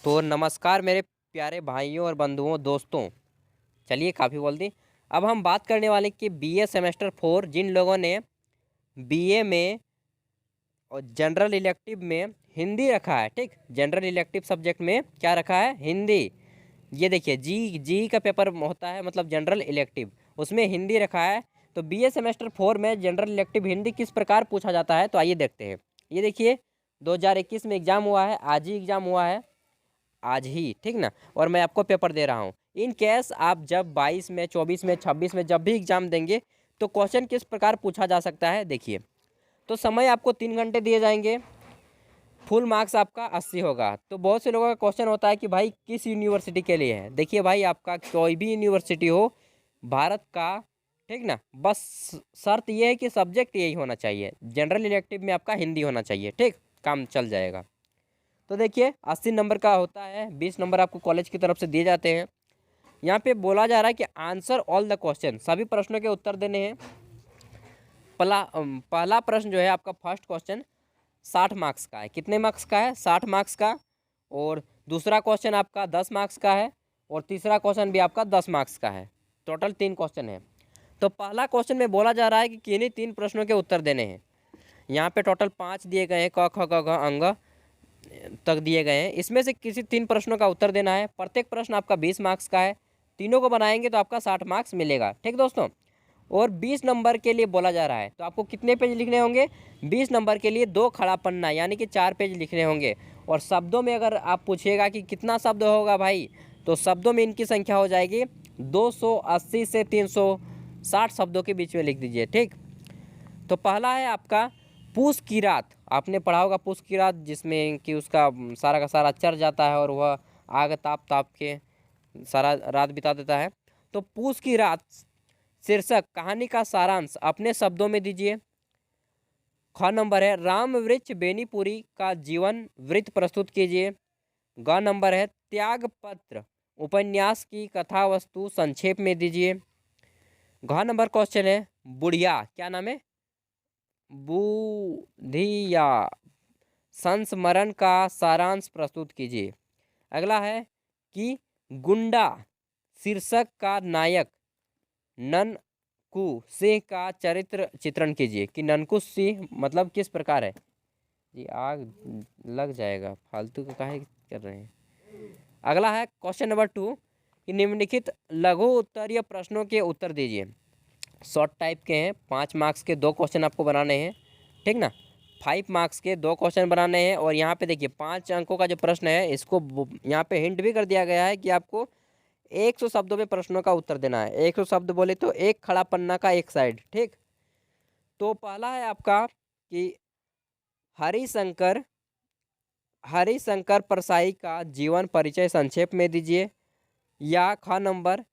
तो नमस्कार मेरे प्यारे भाइयों और बंधुओं दोस्तों। चलिए काफ़ी बोल दी। अब हम बात करने वाले कि बीए सेमेस्टर 4 जिन लोगों ने बीए में और जनरल इलेक्टिव में हिंदी रखा है, ठीक, जनरल इलेक्टिव सब्जेक्ट में क्या रखा है, हिंदी। ये देखिए जी का पेपर होता है, मतलब जनरल इलेक्टिव, उसमें हिंदी रखा है। तो बीए सेमेस्टर 4 में जनरल इलेक्टिव हिंदी किस प्रकार पूछा जाता है, तो आइए देखते हैं। ये देखिए 2021 में एग्ज़ाम हुआ है, आज ही एग्ज़ाम हुआ है, आज ही, ठीक ना। और मैं आपको पेपर दे रहा हूँ। इन केस आप जब 22 में, 24 में, 26 में जब भी एग्ज़ाम देंगे तो क्वेश्चन किस प्रकार पूछा जा सकता है, देखिए। तो समय आपको 3 घंटे दिए जाएंगे, फुल मार्क्स आपका 80 होगा। तो बहुत से लोगों का क्वेश्चन होता है कि भाई किस यूनिवर्सिटी के लिए है। देखिए भाई, आपका कोई भी यूनिवर्सिटी हो भारत का, ठीक ना, बस शर्त ये है कि सब्जेक्ट यही होना चाहिए, जनरल इलेक्टिव में आपका हिंदी होना चाहिए, ठीक, काम चल जाएगा। तो देखिए 80 नंबर का होता है, 20 नंबर आपको कॉलेज की तरफ से दिए जाते हैं। यहाँ पे बोला जा रहा है कि आंसर ऑल द क्वेश्चन, सभी प्रश्नों के उत्तर देने हैं। पहला प्रश्न जो है आपका फर्स्ट क्वेश्चन 60 मार्क्स का है। कितने मार्क्स का है, 60 मार्क्स का। और दूसरा क्वेश्चन आपका 10 मार्क्स का है, और तीसरा क्वेश्चन भी आपका 10 मार्क्स का है। टोटल 3 क्वेश्चन है। तो पहला क्वेश्चन में बोला जा रहा है कि किन्हीं 3 प्रश्नों के उत्तर देने हैं। यहाँ पे टोटल 5 दिए गए हैं, क ख ग घ अंग तक दिए गए हैं। इसमें से किसी 3 प्रश्नों का उत्तर देना है। प्रत्येक प्रश्न आपका 20 मार्क्स का है। तीनों को बनाएंगे तो आपका 60 मार्क्स मिलेगा, ठीक दोस्तों। और 20 नंबर के लिए बोला जा रहा है, तो आपको कितने पेज लिखने होंगे, 20 नंबर के लिए 2 खड़ा पन्ना यानी कि 4 पेज लिखने होंगे। और शब्दों में अगर आप पूछिएगा कि कितना शब्द होगा भाई, तो शब्दों में इनकी संख्या हो जाएगी 280 से 360 शब्दों के बीच में लिख दीजिए, ठीक। तो पहला है आपका पूस की रात। आपने पढ़ा होगा पूस की रात, जिसमें कि उसका सारा का सारा चढ़ जाता है और वह आग ताप ताप के सारा रात बिता देता है। तो पूस की रात शीर्षक कहानी का सारांश अपने शब्दों में दीजिए। ख नंबर है राम वृक्ष बेनीपुरी का जीवन वृत्त प्रस्तुत कीजिए। ग नंबर है त्याग पत्र उपन्यास की कथा वस्तु संक्षेप में दीजिए। घ नंबर क्वेश्चन है बुढ़िया, क्या नाम है, बूढ़िया संस्मरण का सारांश प्रस्तुत कीजिए। अगला है कि गुंडा शीर्षक का नायक ननकू सिंह का चरित्र चित्रण कीजिए। कि ननकू सिंह मतलब किस प्रकार है जी, आग लग जाएगा, फालतू का काहे कर रहे हैं। अगला है क्वेश्चन नंबर 2 कि निम्नलिखित लघु उत्तरीय प्रश्नों के उत्तर दीजिए। शॉर्ट टाइप के हैं, 5 मार्क्स के 2 क्वेश्चन आपको बनाने हैं, ठीक ना। 5 मार्क्स के 2 क्वेश्चन बनाने हैं। और यहाँ पे देखिए 5 अंकों का जो प्रश्न है, इसको यहाँ पे हिंट भी कर दिया गया है कि आपको 100 शब्दों में प्रश्नों का उत्तर देना है। 100 शब्द बोले तो एक खड़ा पन्ना का एक साइड, ठीक। तो पहला है आपका कि हरिशंकर हरिशंकर परसाई का जीवन परिचय संक्षेप में दीजिए। या ख नंबर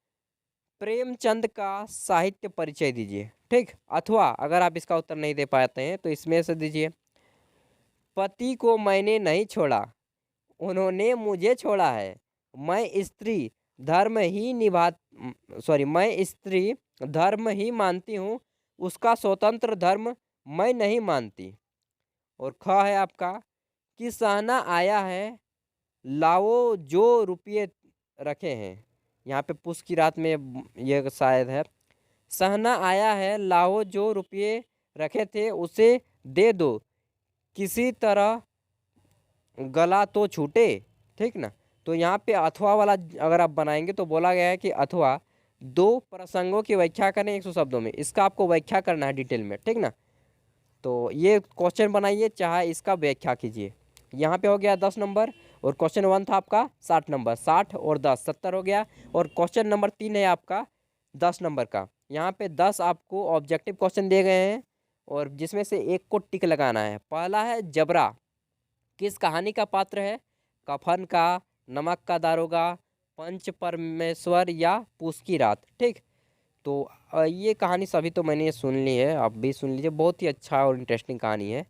प्रेमचंद का साहित्य परिचय दीजिए, ठीक। अथवा अगर आप इसका उत्तर नहीं दे पाते हैं तो इसमें से दीजिए पति को मैंने नहीं छोड़ा, उन्होंने मुझे छोड़ा है, मैं स्त्री धर्म ही मैं स्त्री धर्म ही मानती हूँ, उसका स्वतंत्र धर्म मैं नहीं मानती। और ख है आपका कि सहना आया है, लाओ जो रुपये रखे हैं। यहाँ पे पुस की रात में ये शायद है, सहना आया है, लाओ जो रुपये रखे थे उसे दे दो, किसी तरह गला तो छूटे, ठीक ना। तो यहाँ पे अथवा वाला अगर आप बनाएंगे तो बोला गया है कि अथवा 2 प्रसंगों की व्याख्या करें 100 शब्दों में। इसका आपको व्याख्या करना है डिटेल में, ठीक ना। तो ये क्वेश्चन बनाइए, चाहे इसका व्याख्या कीजिए। यहाँ पे हो गया 10 नंबर। और क्वेश्चन 1 था आपका 60 नंबर, 60 और 10 70 हो गया। और क्वेश्चन नंबर 3 है आपका 10 नंबर का। यहाँ पे 10 आपको ऑब्जेक्टिव क्वेश्चन दिए गए हैं, और जिसमें से एक को टिक लगाना है। पहला है जबरा किस कहानी का पात्र है, कफन का, नमक का दारोगा, पंच परमेश्वर या पूस की रात, ठीक। तो ये कहानी सभी तो मैंने सुन ली है, आप भी सुन लीजिए, बहुत ही अच्छा और इंटरेस्टिंग कहानी है।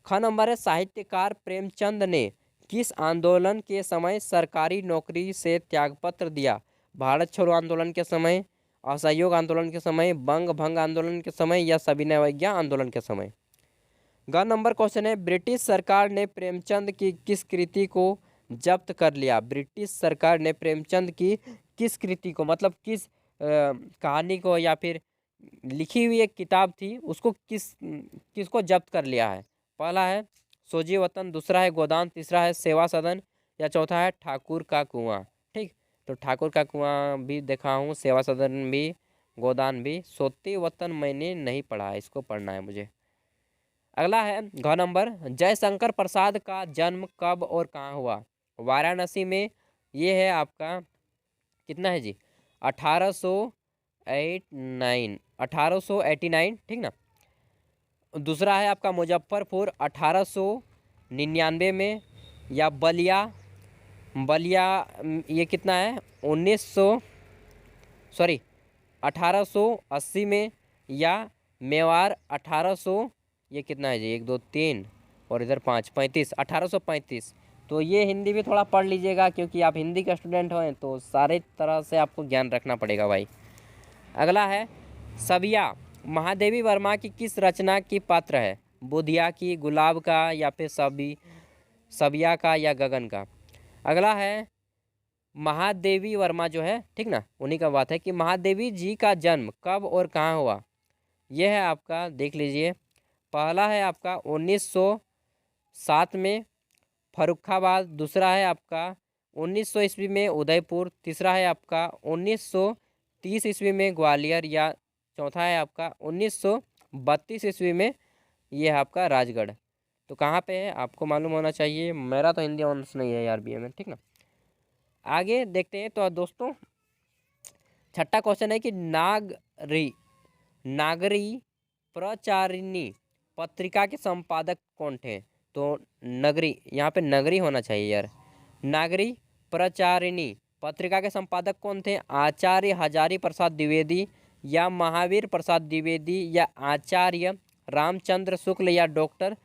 ख नंबर है साहित्यकार प्रेमचंद ने किस आंदोलन के समय सरकारी नौकरी से त्यागपत्र दिया, भारत छोड़ो आंदोलन के समय, असहयोग आंदोलन के समय, बंग भंग आंदोलन के समय या सविनय अवज्ञा आंदोलन के समय। ग नंबर क्वेश्चन है ब्रिटिश सरकार ने प्रेमचंद की किस कृति को जब्त कर लिया। ब्रिटिश सरकार ने प्रेमचंद की किस कृति को, मतलब किस कहानी को या फिर लिखी हुई एक किताब थी उसको किसको जब्त कर लिया है? पहला है सोजी वतन, दूसरा है गोदान, तीसरा है सेवा सदन, या चौथा है ठाकुर का कुआं। ठीक, तो ठाकुर का कुआं भी देखा हूँ, सेवा सदन भी, गोदान भी। सोती वतन मैंने नहीं पढ़ा है, इसको पढ़ना है मुझे। अगला है घ नंबर, जयशंकर प्रसाद का जन्म कब और कहाँ हुआ? वाराणसी में। ये है आपका कितना है जी, 1889, ठीक ना। दूसरा है आपका मुजफ्फरपुर 1899 में, या बलिया, बलिया ये कितना है 1880 में, या मेवाड़ 1800, ये कितना है जी 1 2 3 और इधर 5 35, 1835। तो ये हिंदी भी थोड़ा पढ़ लीजिएगा क्योंकि आप हिंदी का स्टूडेंट हैं तो सारे तरह से आपको ज्ञान रखना पड़ेगा भाई। अगला है सबिया महादेवी वर्मा की किस रचना की पात्र है? बुधिया की, गुलाब का, या फिर सबिया का, या गगन का? अगला है महादेवी वर्मा जो है, ठीक ना, उन्हीं का बात है कि महादेवी जी का जन्म कब और कहाँ हुआ? यह है आपका, देख लीजिए। पहला है आपका 1907 में फर्रुखाबाद, दूसरा है आपका 1900 ईस्वी में उदयपुर, तीसरा है आपका 1930 ईस्वी में ग्वालियर, या चौथा है आपका 1932 ईस्वी में ये है आपका राजगढ़। तो कहाँ पे है आपको मालूम होना चाहिए। मेरा तो हिंदी ऑनर्स नहीं है यार बीए में, ठीक ना। आगे देखते हैं तो दोस्तों छठा क्वेश्चन है कि नागरी प्रचारिणी पत्रिका के संपादक कौन थे? तो नगरी, यहाँ पे नगरी होना चाहिए यार। नागरी प्रचारिणी पत्रिका के संपादक कौन थे? आचार्य हजारी प्रसाद द्विवेदी, या महावीर प्रसाद द्विवेदी, या आचार्य रामचंद्र शुक्ल, या डॉक्टर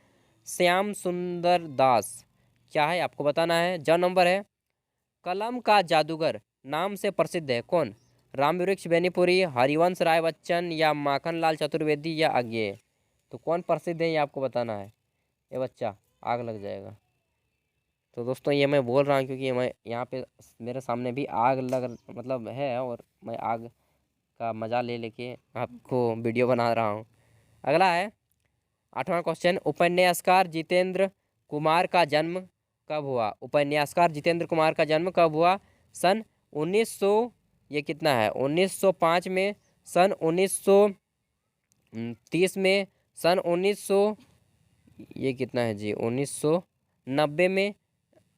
श्याम सुंदर दास? क्या है आपको बताना है। ज नंबर है कलम का जादूगर नाम से प्रसिद्ध है कौन? रामवृक्ष बेनीपुरी, हरिवंश राय बच्चन, या माखनलाल चतुर्वेदी, या अज्ञेय? तो कौन प्रसिद्ध है ये आपको बताना है। ये बच्चा आग लग जाएगा। तो दोस्तों ये मैं बोल रहा हूँ क्योंकि मैं यहाँ पे मेरे सामने भी आग लग मतलब है और मैं आग का मज़ा ले लेके आपको वीडियो बना रहा हूँ। अगला है 8वां क्वेश्चन, उपन्यासकार जितेंद्र कुमार का जन्म कब हुआ? उपन्यासकार जितेंद्र कुमार का जन्म कब हुआ? सन 1900, ये कितना है 1905 में, सन 1930 में, सन 1900, ये कितना है जी 1990 में,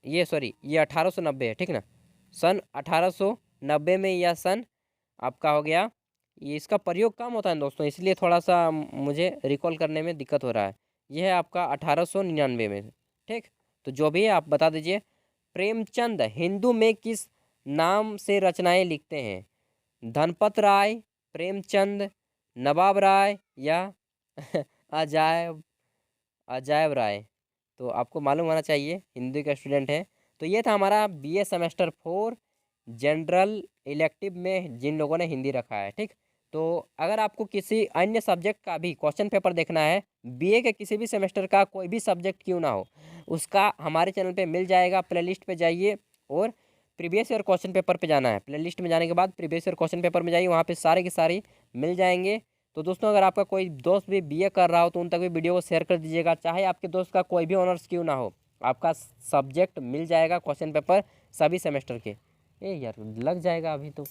ये सॉरी ये 1890 है, ठीक ना। सन 1890 में, या सन आपका हो गया, ये इसका प्रयोग कम होता है दोस्तों इसलिए थोड़ा सा मुझे रिकॉल करने में दिक्कत हो रहा है। यह है आपका 1899 में, ठीक। तो जो भी है आप बता दीजिए। प्रेमचंद हिंदू में किस नाम से रचनाएं लिखते हैं? धनपत राय, प्रेमचंद, नवाब राय, या अजायब राय? तो आपको मालूम होना चाहिए, हिंदी का स्टूडेंट है। तो ये था हमारा बीए सेमेस्टर 4 जनरल इलेक्टिव में जिन लोगों ने हिंदी रखा है, ठीक। तो अगर आपको किसी अन्य सब्जेक्ट का भी क्वेश्चन पेपर देखना है, बीए के किसी भी सेमेस्टर का कोई भी सब्जेक्ट क्यों ना हो, उसका हमारे चैनल पे मिल जाएगा। प्लेलिस्ट पे जाइए और प्रीवियस ईयर क्वेश्चन पेपर पे जाना है। प्लेलिस्ट में जाने के बाद प्रीवियस ईयर क्वेश्चन पेपर में जाइए, वहाँ पे सारे के सारे मिल जाएंगे। तो दोस्तों अगर आपका कोई दोस्त भी बीए कर रहा हो तो उन तक भी वीडियो को शेयर कर दीजिएगा। चाहे आपके दोस्त का कोई भी ऑनर्स क्यों ना हो, आपका सब्जेक्ट मिल जाएगा क्वेश्चन पेपर सभी सेमेस्टर के। ए यार लग जाएगा अभी तो,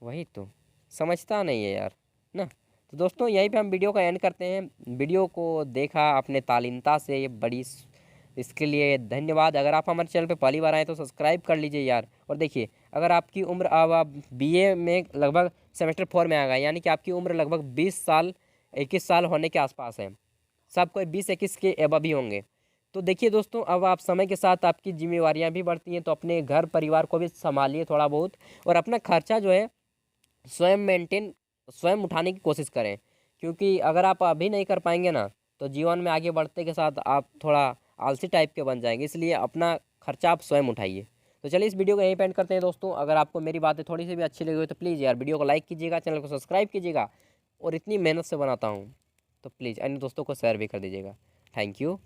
वही तो समझता नहीं है यार ना। तो दोस्तों यहीं पे हम वीडियो का एंड करते हैं। वीडियो को देखा अपने तालीमता से, ये बड़ी इसके लिए धन्यवाद। अगर आप हमारे चैनल पे पहली बार आए तो सब्सक्राइब कर लीजिए यार। और देखिए अगर आपकी उम्र अब आप बीए में लगभग सेमेस्टर 4 में आ गए, यानी कि आपकी उम्र लगभग 20 साल 21 साल होने के आसपास है। सब कोई 20-21 के एबव ही होंगे। तो देखिए दोस्तों अब आप समय के साथ आपकी जिम्मेवारियां भी बढ़ती हैं, तो अपने घर परिवार को भी संभालिए थोड़ा बहुत, और अपना खर्चा जो है स्वयं उठाने की कोशिश करें। क्योंकि अगर आप अभी नहीं कर पाएंगे ना तो जीवन में आगे बढ़ते के साथ आप थोड़ा आलसी टाइप के बन जाएंगे। इसलिए अपना खर्चा आप स्वयं उठाइए। तो चलिए इस वीडियो को यहीं पे एंड करते हैं दोस्तों। अगर आपको मेरी बातें थोड़ी सी भी अच्छी लगी हो तो प्लीज़ यार वीडियो को लाइक कीजिएगा, चैनल को सब्सक्राइब कीजिएगा, और इतनी मेहनत से बनाता हूँ तो प्लीज़ अन्य दोस्तों को शेयर भी कर दीजिएगा। Thank you.